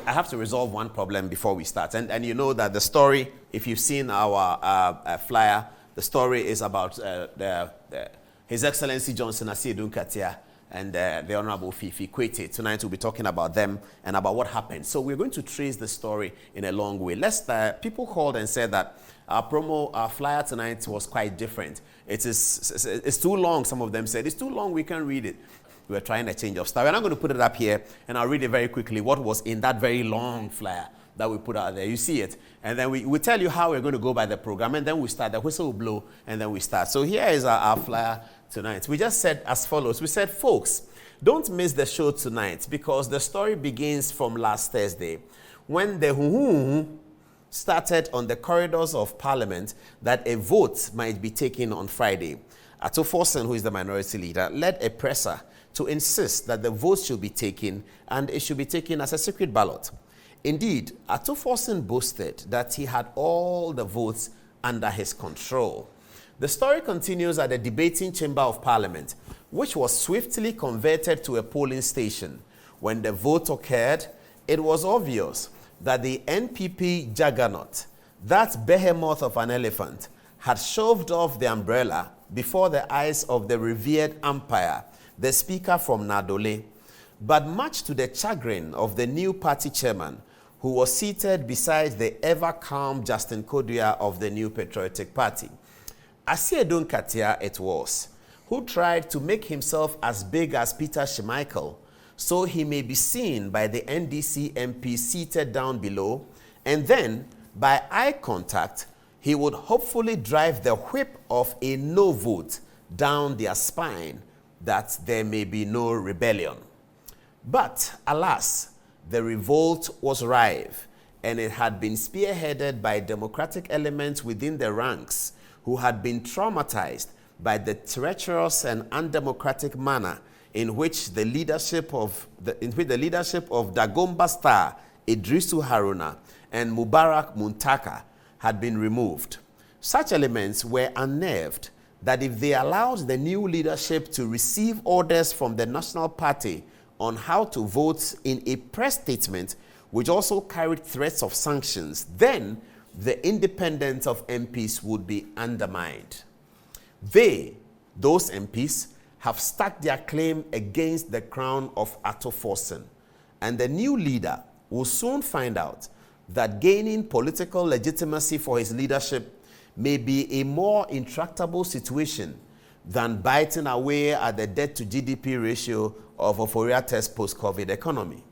I have to resolve one problem before we start. And you know that the story, if you've seen our flyer, the story is about His Excellency Johnson Adom-Otchere and the Honorable Fifi Kwete. Tonight we'll be talking about them and about what happened. So we're going to trace the story in a long way. People called and said that our flyer tonight was quite different. It's too long, some of them said. It's too long, we can't read it. We're trying a change of style. And I'm going to put it up here, and I'll read it very quickly, what was in that very long flyer that we put out there. You see it. And then we tell you how we're going to go by the program, and then we start. The whistle will blow, and then we start. So here is our flyer tonight. We just said as follows. We said, folks, don't miss the show tonight, because the story begins from last Thursday, when the started on the corridors of Parliament that a vote might be taken on Friday. Adom-Otchere, who is the minority leader, led a presser to insist that the vote should be taken, and it should be taken as a secret ballot. Indeed, Adom-Otchere boasted that he had all the votes under his control. The story continues at the debating chamber of Parliament, which was swiftly converted to a polling station. When the vote occurred, it was obvious that the NPP juggernaut, that behemoth of an elephant, had shoved off the umbrella before the eyes of the revered umpire, the speaker from Nadole. But much to the chagrin of the new party chairman, who was seated beside the ever-calm Justin Kodua of the New Patriotic Party. Adom-Otchere it was, who tried to make himself as big as Peter Schmeichel, so he may be seen by the NDC MP seated down below, and then, by eye contact, he would hopefully drive the whip of a no vote down their spine, that there may be no rebellion. But, alas, the revolt was rife, and it had been spearheaded by democratic elements within the ranks who had been traumatized by the treacherous and undemocratic manner in which the leadership of Dagomba star Idrisu Haruna and Mubarak Muntaka had been removed. Such elements were unnerved that if they allowed the new leadership to receive orders from the National Party on how to vote in a press statement, which also carried threats of sanctions, then the independence of MPs would be undermined. Those MPs, have stacked their claim against the crown of Adom-Otchere, and the new leader will soon find out that gaining political legitimacy for his leadership may be a more intractable situation than biting away at the debt-to-GDP ratio of Oforiate's post-COVID economy.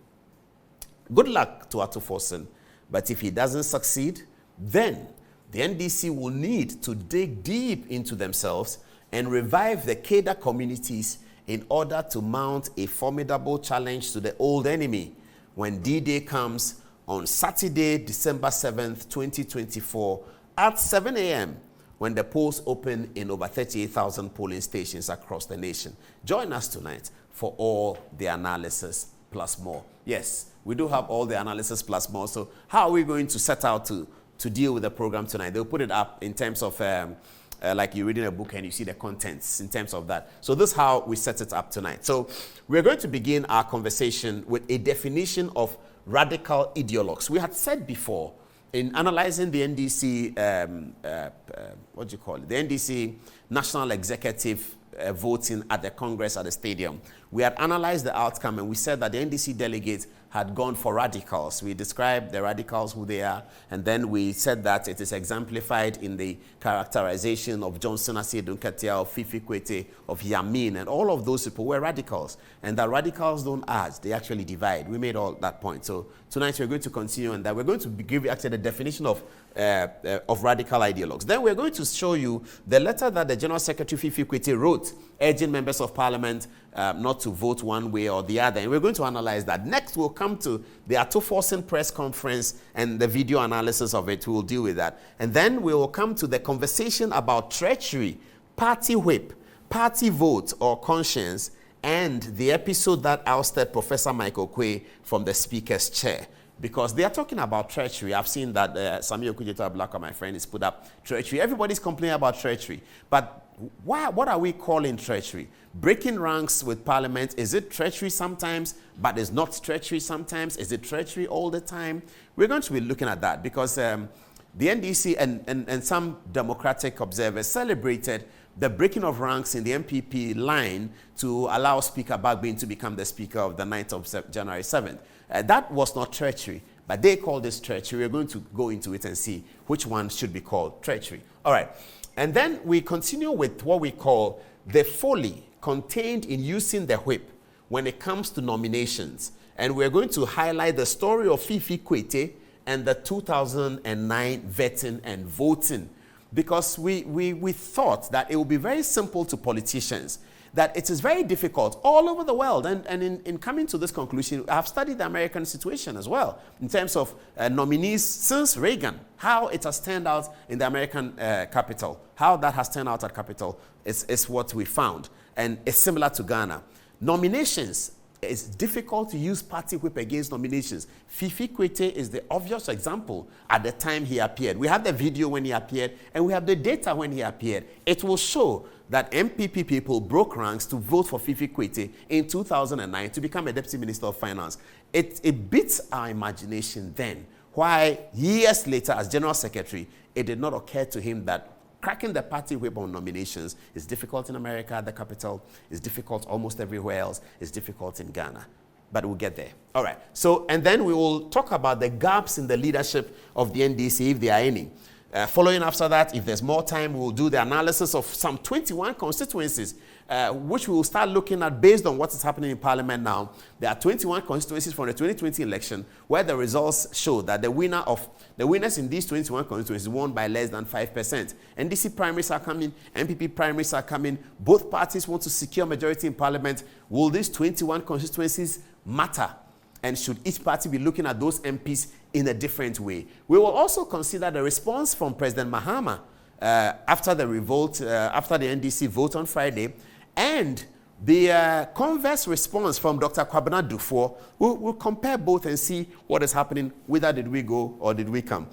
Good luck to Adom-Otchere, but if he doesn't succeed, then the NDC will need to dig deep into themselves and revive the cadre communities in order to mount a formidable challenge to the old enemy when D-Day comes on Saturday, December 7th, 2024 at 7 a.m. when the polls open in over 38,000 polling stations across the nation. Join us tonight for all the analysis plus more. Yes, we do have all the analysis plus more. So how are we going to set out to deal with the program tonight? They'll put it up in terms of like you're reading a book and you see the contents in terms of that. So this is how we set it up tonight. So we're going to begin our conversation with a definition of radical ideologues. We had said before in analyzing the NDC, the NDC National Executive voting at the Congress at the stadium. We had analyzed the outcome and we said that the NDC delegates had gone for radicals. We described the radicals, who they are, and then we said that it is exemplified in the characterization of Johnson Adom-Otchere, of Fifi Kwete, of Yamin, and all of those people were radicals. And that radicals don't add, they actually divide. We made all that point. So tonight we're going to continue on that. We're going to give you actually the definition of radical ideologues. Then we're going to show you the letter that the General Secretary Fifi Kwete wrote, urging members of Parliament not to vote one way or the other. And we're going to analyze that. Next, we'll come to the Adom-Otchere press conference and the video analysis of it. We'll deal with that. And then we will come to the conversation about treachery, party whip, party vote or conscience, and the episode that ousted Professor Michael Quay from the Speaker's chair. Because they are talking about treachery. I've seen that Samuel Kujita Blacko, my friend, has put up treachery. Everybody's complaining about treachery. But what are we calling treachery? Breaking ranks with parliament, is it treachery sometimes, but it's not treachery sometimes? Is it treachery all the time? We're going to be looking at that because the NDC and some democratic observers celebrated the breaking of ranks in the MPP line to allow Speaker Bagbin to become the Speaker of the 9th of January 7th. That was not treachery, but they call this treachery. We're going to go into it and see which one should be called treachery. All right. And then we continue with what we call the folly contained in using the whip when it comes to nominations. And we're going to highlight the story of Fifi Kwete and the 2009 vetting and voting. Because we thought that it would be very simple to politicians, that it is very difficult all over the world. And in coming to this conclusion, I've studied the American situation as well, in terms of nominees since Reagan, how it has turned out in the American capital, how that has turned out at Capitol is what we found. And it's similar to Ghana. Nominations, it's difficult to use party whip against nominations. Fifi Kwete is the obvious example at the time he appeared. We have the video when he appeared, and we have the data when he appeared. It will show that MPP people broke ranks to vote for Fifi Kwete in 2009 to become a Deputy Minister of Finance. It beats our imagination then. Why, years later, as General Secretary, it did not occur to him that cracking the party whip on nominations is difficult in America at the capital, is difficult almost everywhere else, is difficult in Ghana. But we'll get there. All right. So, and then we will talk about the gaps in the leadership of the NDC, if there are any. Following after that, if there's more time, we'll do the analysis of some 21 constituencies, which we will start looking at based on what is happening in Parliament now. There are 21 constituencies from the 2020 election where the results show that the winners in these 21 constituencies won by less than 5%. NDC primaries are coming, MPP primaries are coming. Both parties want to secure majority in Parliament. Will these 21 constituencies matter? And should each party be looking at those MPs in a different way? We will also consider the response from President Mahama after the revolt, after the NDC vote on Friday, and the converse response from Dr. Kwabena Dufour. We'll compare both and see what is happening, whether did we go or did we come.